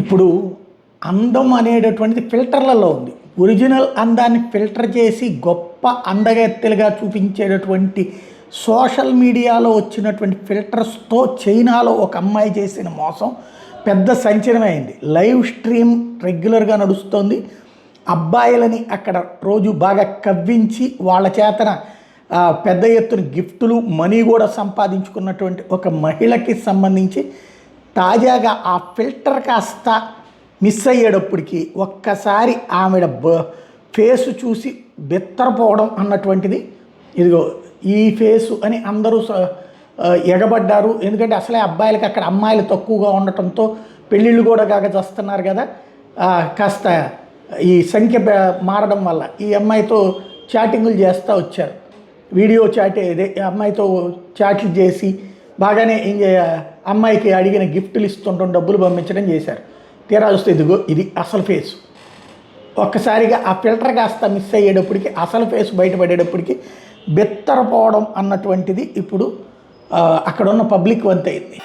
ఇప్పుడు అందం అనేటటువంటిది ఫిల్టర్లలో ఉంది. ఒరిజినల్ అందాన్ని ఫిల్టర్ చేసి గొప్ప అందగత్తెలుగా చూపించేటటువంటి సోషల్ మీడియాలో వచ్చినటువంటి ఫిల్టర్స్తో చైనాలో ఒక అమ్మాయి చేసిన మోసం పెద్ద సంచలనమైంది. లైవ్ స్ట్రీమ్ రెగ్యులర్గా నడుస్తోంది. అబ్బాయిలని అక్కడ రోజు బాగా కవ్వించి వాళ్ళ చేతన పెద్ద ఎత్తున గిఫ్టులు మనీ కూడా సంపాదించుకున్నటువంటి ఒక మహిళకి సంబంధించి తాజాగా ఆ ఫిల్టర్ కాస్త మిస్ అయ్యేటప్పటికి ఒక్కసారి ఆమెడ ఫేసు చూసి బెత్తరపోవడం అన్నటువంటిది, ఇదిగో ఈ ఫేసు అని అందరూ ఎగబడ్డారు. ఎందుకంటే అసలే అబ్బాయిలకి అక్కడ అమ్మాయిలు తక్కువగా ఉండటంతో పెళ్ళిళ్ళు కూడా కాక చేస్తున్నారు కదా, కాస్త ఈ సంఖ్య మారడం వల్ల ఈ అమ్మాయితో చాటింగులు చేస్తూ వచ్చారు. వీడియో చాట్ ఇదే అమ్మాయితో చాట్లు చేసి బాగానే అమ్మాయికి అడిగిన గిఫ్టులు ఇస్తుండడం, డబ్బులు పంపించడం చేశారు. తీరా చూస్తే ఇదిగో ఇది అసలు ఫేసు. ఒక్కసారిగా ఆ ఫిల్టర్ కాస్త మిస్ అయ్యేటప్పటికి అసలు ఫేస్ బయటపడేటప్పటికి బెత్తరపోవడం అన్నటువంటిది ఇప్పుడు అక్కడ ఉన్న పబ్లిక్ వంతైంది.